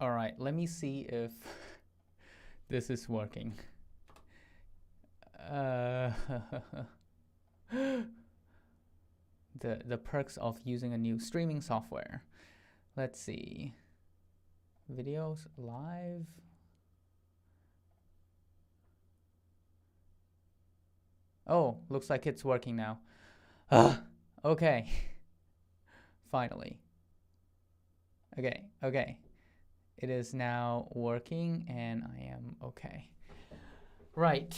All right, let me see if this is working. The perks of using a new streaming software. Let's see. Videos live. Oh, looks like it's working now. Okay. Finally. Okay. It is now working and I am okay. Right.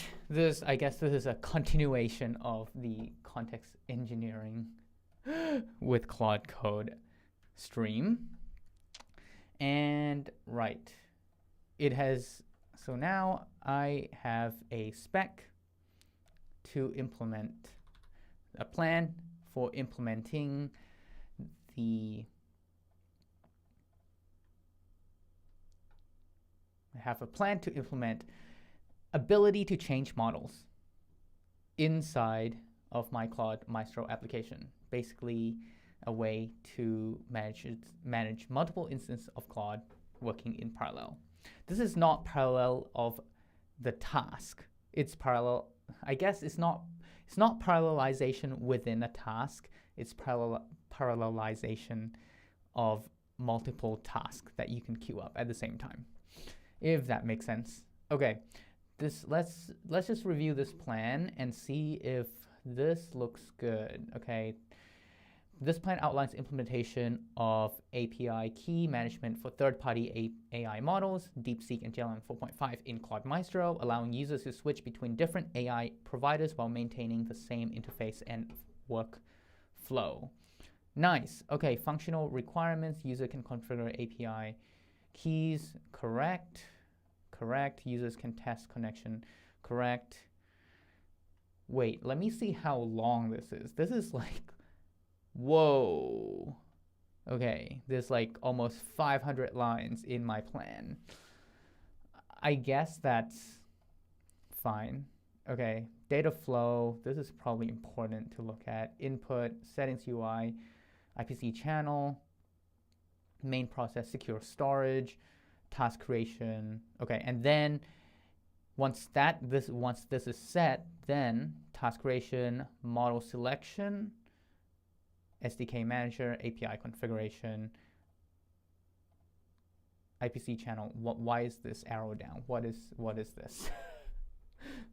I guess this is a continuation of the context engineering with Claude Code stream. And right. So now I have a spec to implement a plan for implementing I have a plan to implement ability to change models inside of my Claude Maestro application. Basically, a way to manage multiple instances of Claude working in parallel. This is not parallel of the task. It's parallel. I guess it's not parallelization within a task. It's parallelization of multiple tasks that you can queue up at the same time, if that makes sense. Okay, let's just review this plan and see if this looks good. Okay, this plan outlines implementation of API key management for third-party AI models, DeepSeek and JLM 4.5 in Claude Maestro, allowing users to switch between different AI providers while maintaining the same interface and workflow. Nice. Okay, functional requirements. User can configure API keys. Correct. Users can test connection. Correct. Wait, let me see how long this is. This is like, whoa. Okay, there's like almost 500 lines in my plan. I guess that's fine. Okay, data flow. This is probably important to look at. Input, settings UI, IPC channel, main process, secure storage, task creation. Okay, and then once this is set, then task creation, model selection, SDK manager, API configuration, IPC channel. Why is this arrow down? What is this?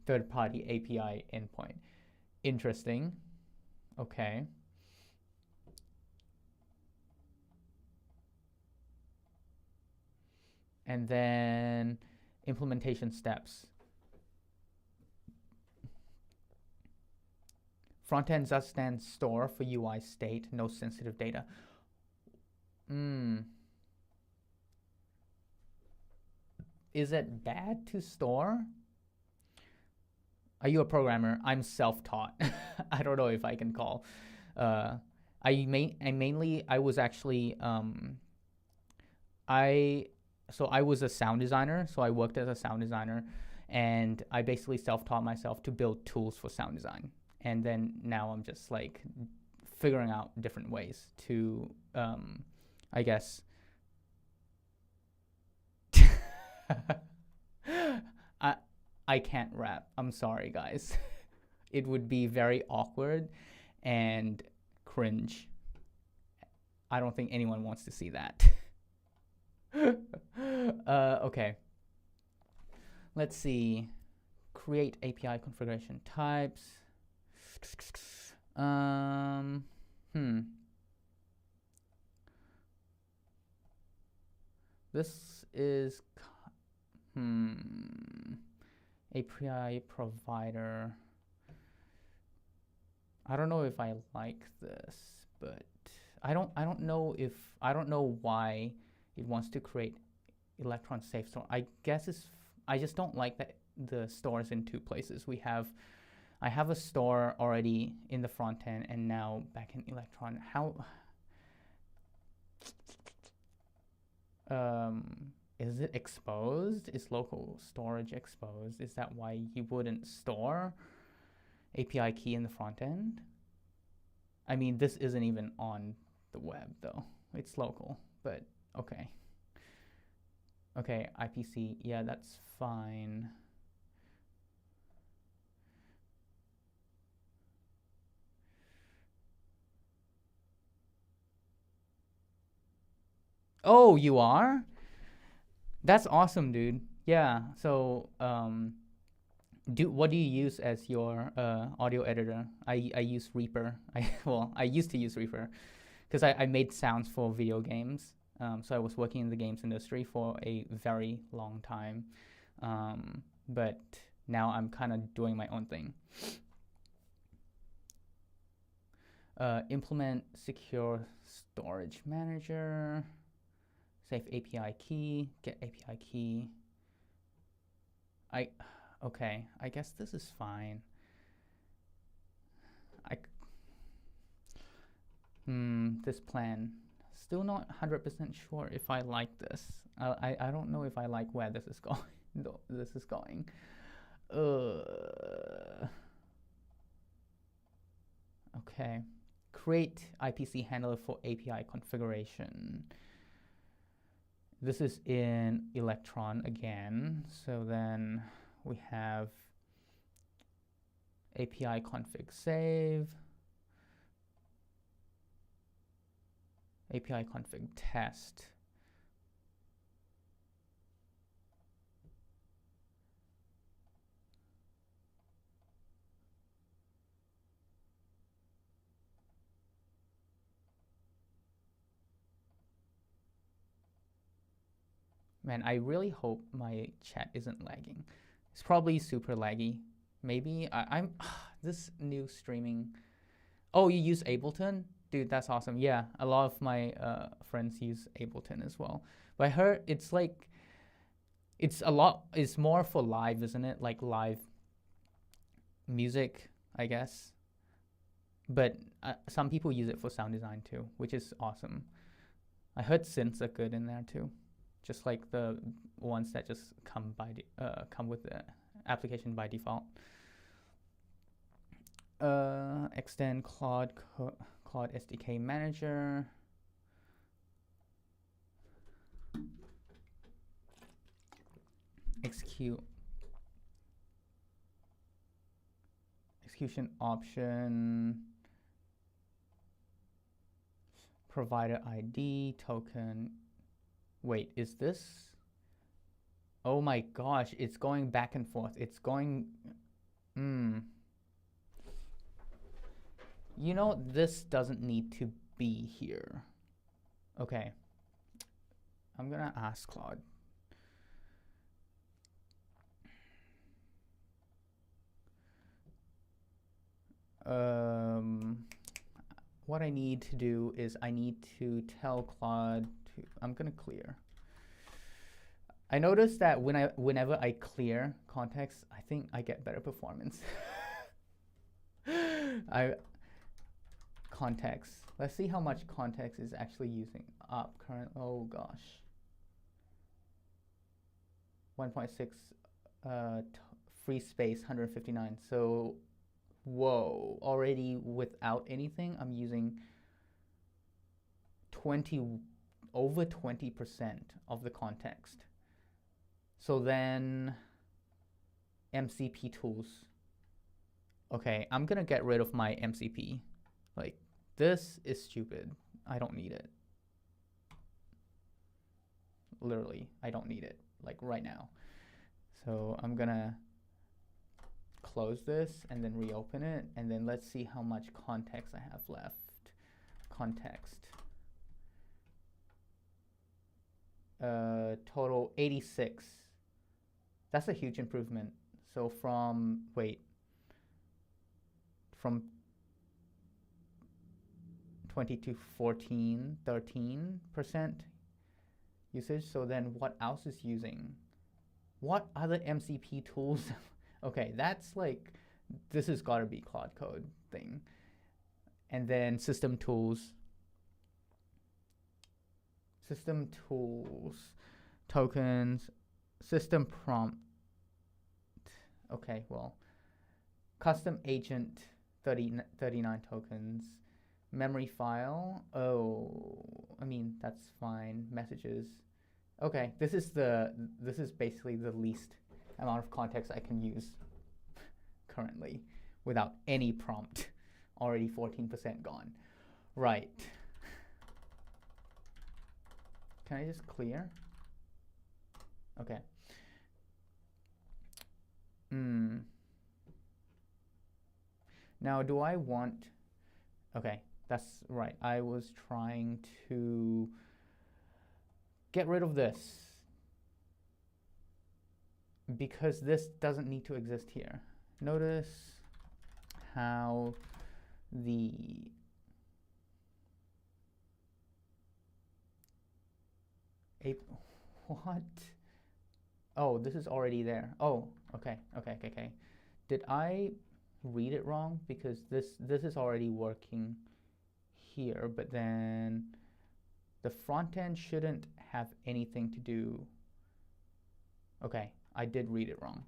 Third-party API endpoint. Interesting. Okay. And then implementation steps. Frontend just stands store for UI state, no sensitive data. Is it bad to store? Are you a programmer? I'm self-taught. I don't know if I can call. I was actually I was a sound designer, so I worked as a sound designer, and I basically self-taught myself to build tools for sound design. And then now I'm just like figuring out different ways to, I guess. I can't rap. I'm sorry, guys. It would be very awkward and cringe. I don't think anyone wants to see that. Okay. Let's see. Create API configuration types. This is API provider. I don't know if I like this, but I don't know why it wants to create Electron safe store. I guess I just don't like that the stores in two places. I have a store already in the front end and now back in Electron. How is it exposed? Is local storage exposed? Is that why you wouldn't store API key in the front end? I mean, this isn't even on the web though. It's local, but okay. Okay, IPC. Yeah, that's fine. Oh, you are? That's awesome, dude. Yeah. So, what do you use as your audio editor? I use Reaper. I used to use Reaper because I made sounds for video games. So I was working in the games industry for a very long time, but now I'm kind of doing my own thing. Implement secure storage manager. Save API key. Get API key. Okay. I guess this is fine. This plan. Still not 100% sure if I like this. I don't know if I like where this is going. This is going. Okay. Create IPC handler for API configuration. This is in Electron again. So then we have API config save, API config test. Man, I really hope my chat isn't lagging. It's probably super laggy. Maybe I'm this new streaming. Oh, you use Ableton? Dude, that's awesome. Yeah, a lot of my friends use Ableton as well. But I heard it's like it's more for live, isn't it? Like live music, I guess. But some people use it for sound design too, which is awesome. I heard synths are good in there too, just like the ones that just come with the application by default. Extend Claude SDK Manager. Execution option. Provider ID token. Wait, is this? Oh my gosh, it's going back and forth. It's going. You know, this doesn't need to be here. Okay. I'm gonna ask Claude. What I need to do is I need to tell Claude to. I'm gonna clear. I noticed that whenever I clear context, I think I get better performance. Context. Let's see how much context is actually using up current. Oh gosh. 1.6 free space 159. So whoa, already without anything, I'm using over 20% of the context. So then MCP tools. Okay, I'm gonna get rid of my MCP. Like, this is stupid. I don't need it. Literally, I don't need it, like right now. So I'm gonna close this and then reopen it, and then let's see how much context I have left. Context. Total 86. That's a huge improvement. So from 20 to 14, 13% usage. So then what else is using? What other MCP tools? Okay, that's like, this has got to be Claude Code thing. And then system tools, tokens, system prompt. Okay, well, custom agent 39 tokens, memory file. Oh, I mean, that's fine. Messages. Okay, this is basically the least amount of context I can use currently without any prompt. Already 14% gone. Right. Can I just clear? Okay. Now, do I want... Okay, that's right. I was trying to get rid of this because this doesn't need to exist here. Notice how the what? Oh, this is already there. Oh, okay. Did I read it wrong? Because this is already working here, but then the front end shouldn't have anything to do. Okay, I did read it wrong.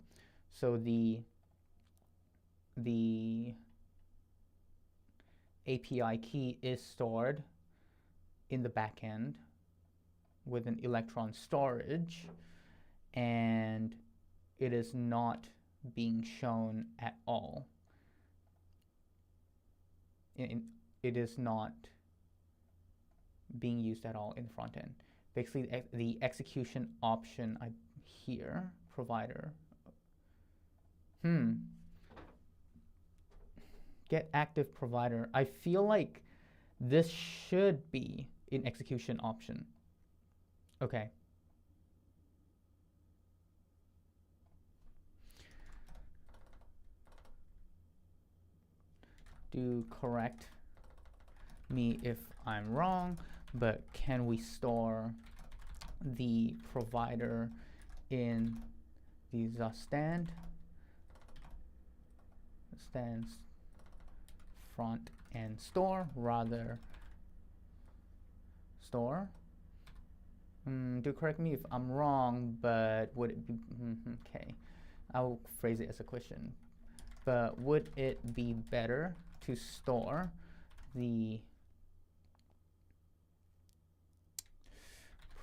So the API key is stored in the backend with an electron storage, and it is not being shown at all. It is not being used at all in the front end. Basically, the execution option here, provider. Get active provider. I feel like this should be in execution option. Okay. Do correct me if I'm wrong, but can we store the provider in the stand front and store rather store? Do correct me if I'm wrong, but would it be okay? I'll phrase it as a question. But would it be better to store the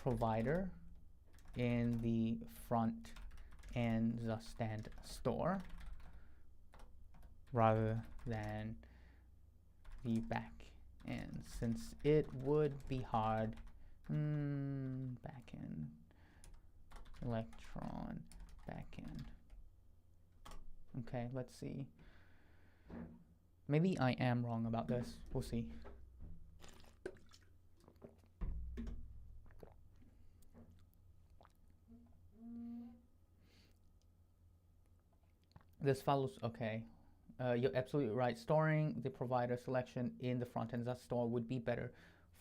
provider in the front and the stand store rather than the back end, since it would be hard? Backend, electron, backend. Okay, let's see. Maybe I am wrong about this. We'll see. This follows, okay. You're absolutely right. Storing the provider selection in the front-end store would be better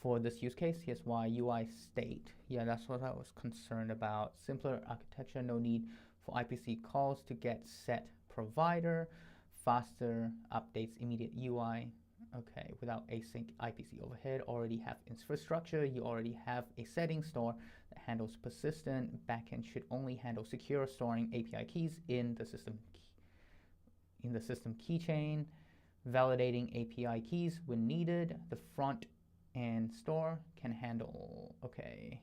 for this use case. Here's why. UI state. Yeah, that's what I was concerned about. Simpler architecture, no need for IPC calls to get set provider. Faster updates, immediate UI. Okay, without async IPC overhead. Already have infrastructure. You already have a setting store that handles persistent. Backend should only handle secure storing API keys in the system keychain, validating API keys when needed. The front and store can handle, okay,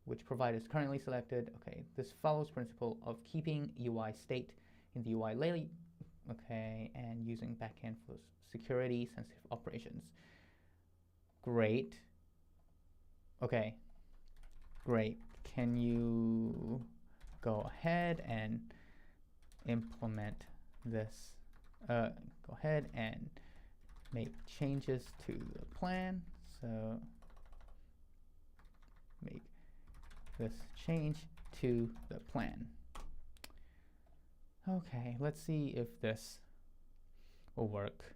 which provider is currently selected. Okay, this follows principle of keeping UI state in the UI layer, okay, and using backend for security sensitive operations. Great. Okay, great. Can you go ahead and implement this? Go ahead and make changes to the plan. So make this change to the plan. Okay, let's see if this will work.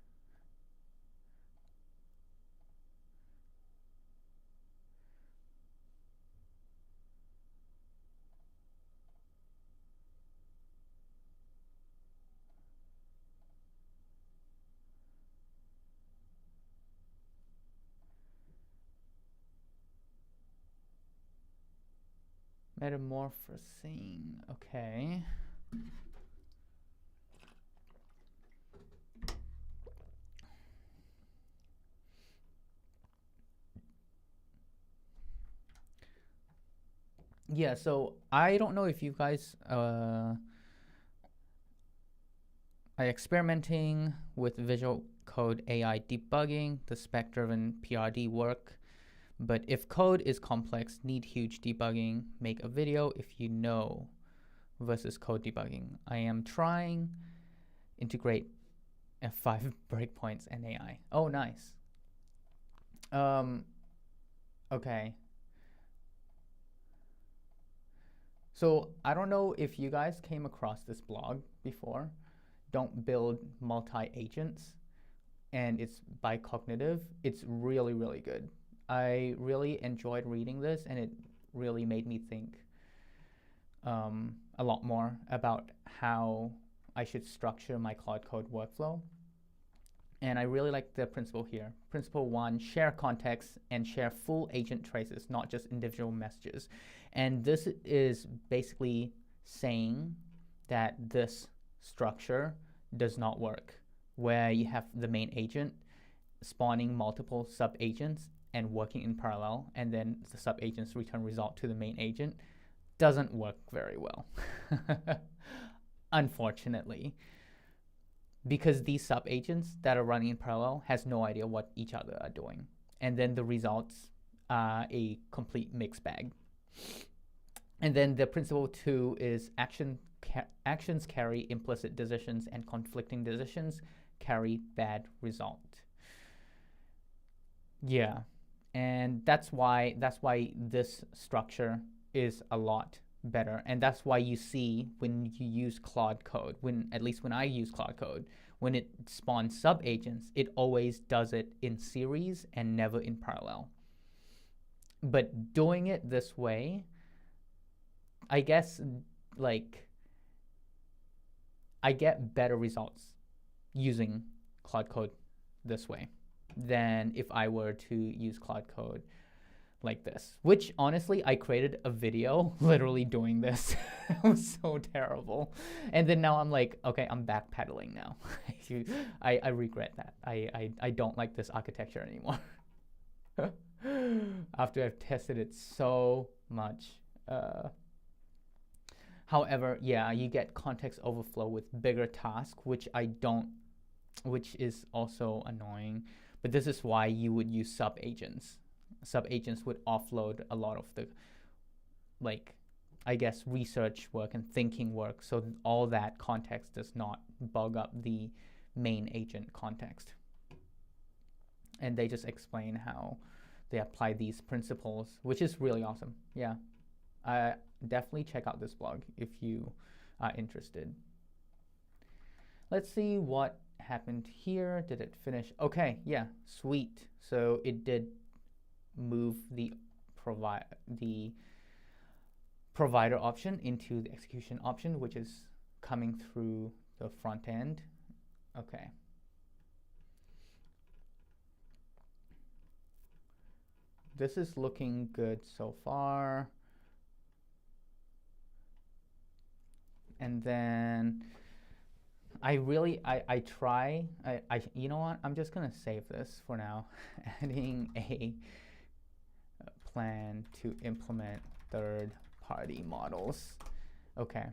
Metamorphosing, okay. Yeah, so I don't know if you guys are experimenting with Visual Code AI debugging, the spec-driven PRD work. But if code is complex, need huge debugging, make a video if you know versus code debugging. I am trying integrate F5 breakpoints and AI. Oh, nice. Okay. So I don't know if you guys came across this blog before. Don't build multi-agents, and it's by Cognitive. It's really, really good. I really enjoyed reading this, and it really made me think a lot more about how I should structure my Claude Code workflow. And I really like the principle here. Principle 1, share context and share full agent traces, not just individual messages. And this is basically saying that this structure does not work, where you have the main agent spawning multiple sub-agents and working in parallel, and then the sub-agents return result to the main agent. Doesn't work very well, unfortunately, because these sub-agents that are running in parallel has no idea what each other are doing. And then the results are a complete mixed bag. And then the principle 2 is actions carry implicit decisions, and conflicting decisions carry bad result. Yeah, and that's why this structure is a lot better, and that's why you see when you use Claude Code, at least when I use Claude Code, when it spawns sub-agents, it always does it in series and never in parallel. But doing it this way, I guess, like, I get better results using Claude Code this way than if I were to use Claude Code like this, which honestly, I created a video literally doing this. It was so terrible. And then now I'm like, okay, I'm backpedaling now. I regret that. I don't like this architecture anymore. After I've tested it so much. However, yeah, you get context overflow with bigger tasks, which is also annoying. But this is why you would use sub-agents. Sub-agents would offload a lot of the, like, I guess, research work and thinking work, so all that context does not bug up the main agent context. And they just explain how they apply these principles, which is really awesome. Yeah, definitely check out this blog if you are interested. Let's see what happened here. Did it finish? Okay, yeah, sweet. So it did move the provider option into the execution option, which is coming through the front end. Okay. This is looking good so far. And then you know what? I'm just gonna save this for now. Adding a plan to implement third-party models. Okay.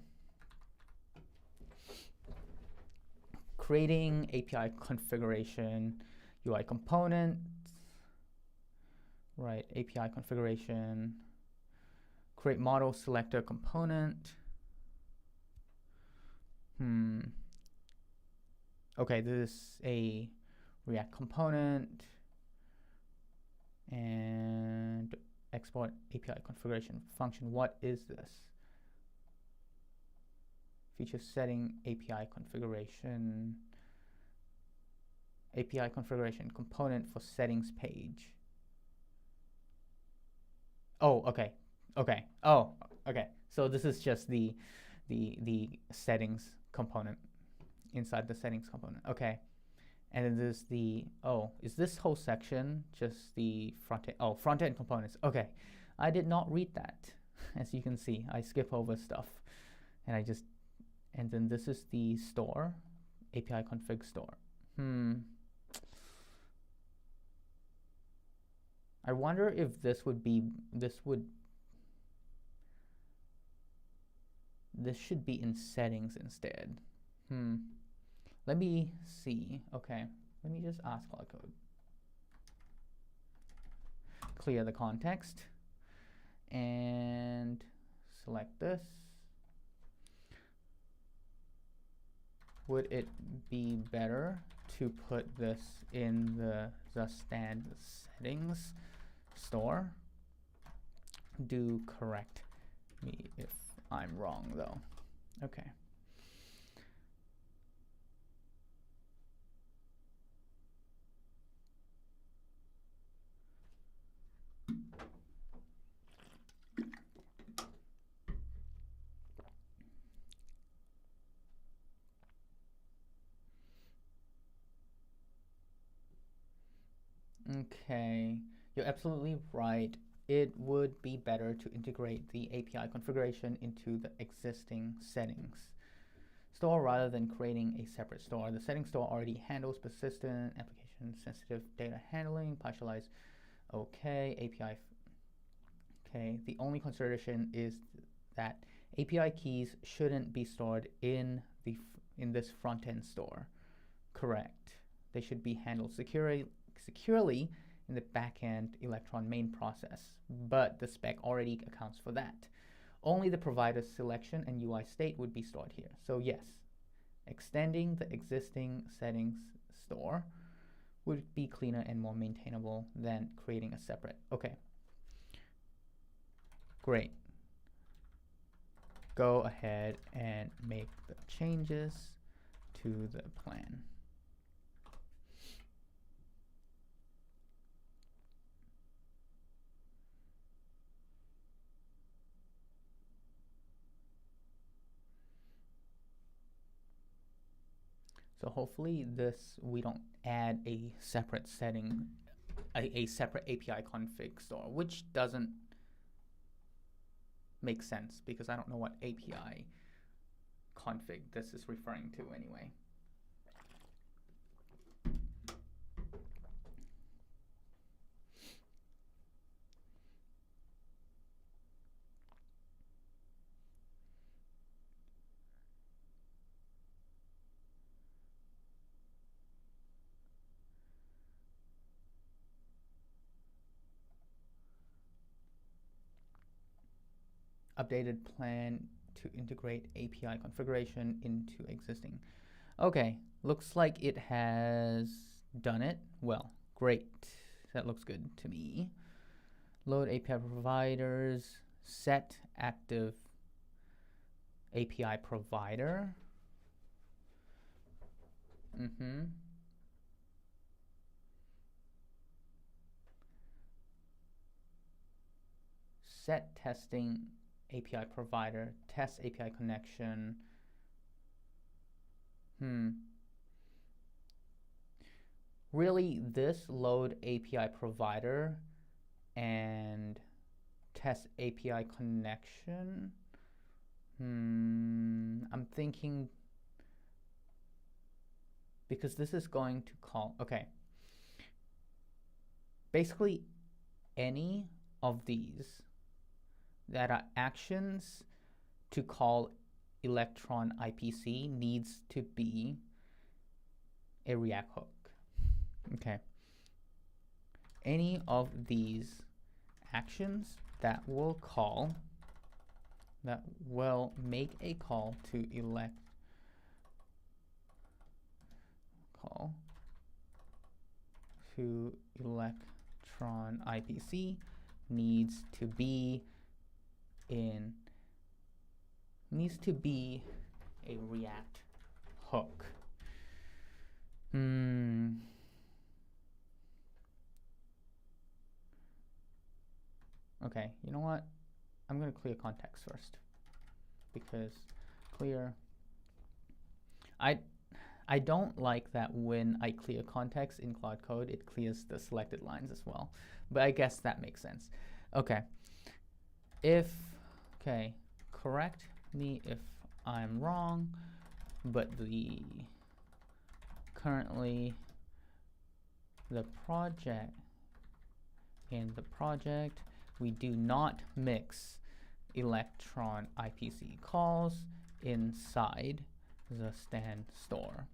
Creating API configuration, UI component. Right, API configuration. Create model selector component. Okay, this is a React component. And export API configuration function. What is this? Feature setting API configuration. API configuration component for settings page. Oh, okay. Okay. Oh, okay. So this is just the settings component inside the settings component. Okay. And then there's is this whole section just the front end? Oh, front end components. Okay. I did not read that. As you can see, I skip over stuff. And then this is the store, API config store. I wonder if this would this should be in settings instead. Let me see. Okay, let me just ask Claude Code. Clear the context and select this. Would it be better to put this in the stand settings store? Do correct me if I'm wrong though. Okay. Okay, you're absolutely right. It would be better to integrate the API configuration into the existing settings store rather than creating a separate store. The settings store already handles persistent, application sensitive data handling, partialized. Okay, API. Okay, the only consideration is that API keys shouldn't be stored in this front-end store. Correct. They should be handled securely in the backend Electron main process, but the spec already accounts for that. Only the provider's selection and UI state would be stored here. So yes, extending the existing settings store would be cleaner and more maintainable than creating a separate. Okay, great. Go ahead and make the changes to the plan. So hopefully we don't add a separate setting, a separate API config store, which doesn't make sense because I don't know what API config this is referring to anyway. Updated plan to integrate API configuration into existing. Okay, looks like it has done it. Well, great. That looks good to me. Load API providers, set active API provider. Set testing API provider, test API connection. Really, this load API provider and test API connection. I'm thinking because this is going to call, okay. Basically, any of these that are actions to call Electron IPC needs to be a React hook. Okay. Any of these actions that will make a call to Electron IPC needs to be a React hook. Okay, you know what? I'm going to clear context first because clear. I don't like that when I clear context in Claude Code, it clears the selected lines as well. But I guess that makes sense. Okay. Correct me if I'm wrong, but currently the project, we do not mix electron IPC calls inside the stand store.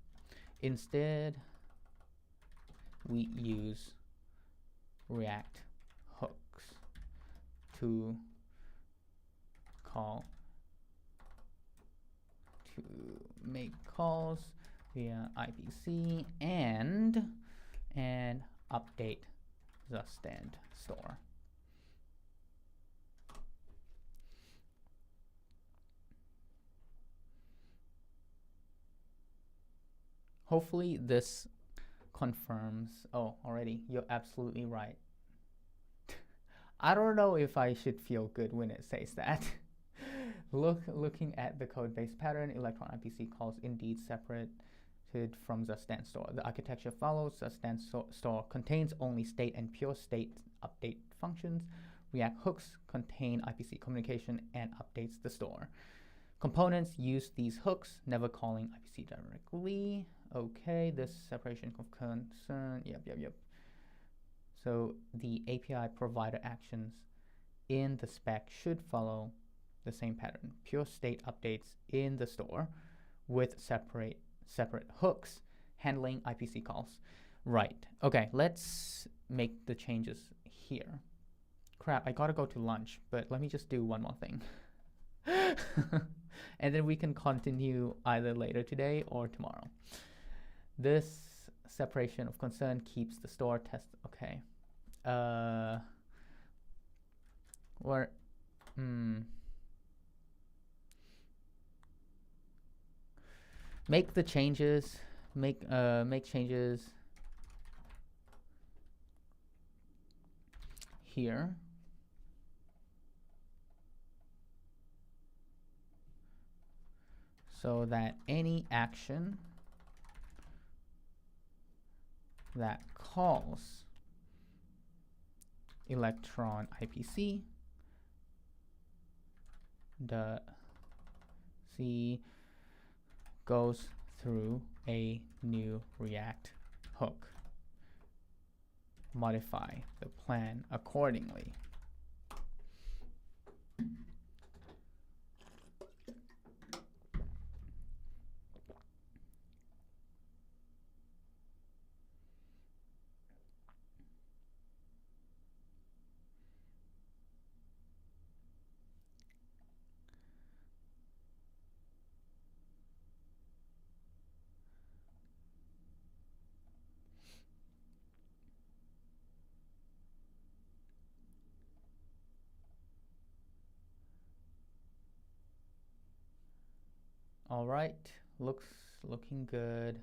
Instead, we use React hooks to make calls via IPC and update the stand store. Hopefully this confirms. Oh, already, you're absolutely right. I don't know if I should feel good when it says that. Looking at the code base pattern, electron IPC calls indeed separated from the stand store. The architecture follows. The stand store contains only state and pure state update functions. React hooks contain IPC communication and updates the store. Components use these hooks, never calling IPC directly. Okay, this separation of concern. Yep. So the API provider actions in the spec should follow the same pattern. Pure state updates in the store with separate hooks handling IPC calls. Right. Okay, let's make the changes here. Crap, I gotta go to lunch, but let me just do one more thing. And then we can continue either later today or tomorrow. This separation of concern keeps the store test. Okay. Make the changes. Make changes here. So that any action that calls electron IPC the C goes through a new React hook. Modify the plan accordingly. All right, looking good.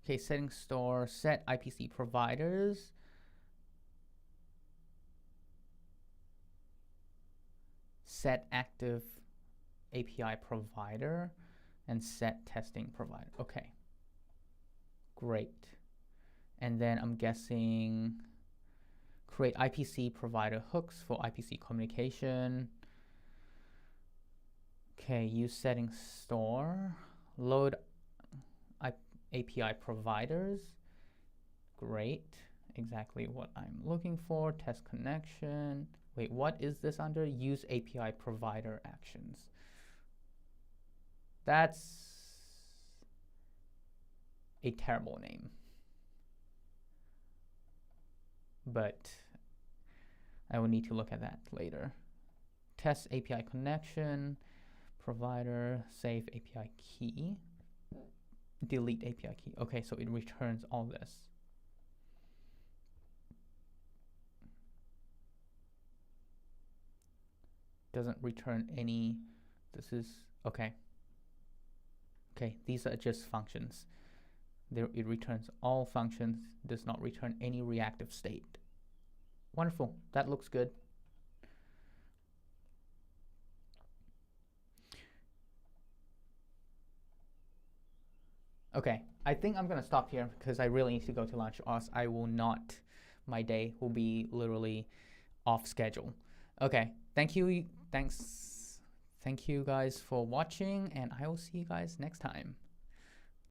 Okay, setting store, set IPC providers. Set active API provider and set testing provider. Okay, great. And then I'm guessing create IPC provider hooks for IPC communication. Okay, use setting store, load API providers. Great, exactly what I'm looking for. Test connection. Wait, what is this under? Use API provider actions. That's a terrible name, but I will need to look at that later. Test API connection, provider, save API key, delete API key. Okay, so it returns all this. Doesn't return any, this is, okay. Okay, these are just functions. There, it returns all functions, does not return any reactive state. Wonderful, that looks good. Okay, I think I'm gonna stop here because I really need to go to lunch, or else I will not, my day will be literally off schedule. Okay, thank you. Thank you guys for watching, and I will see you guys next time.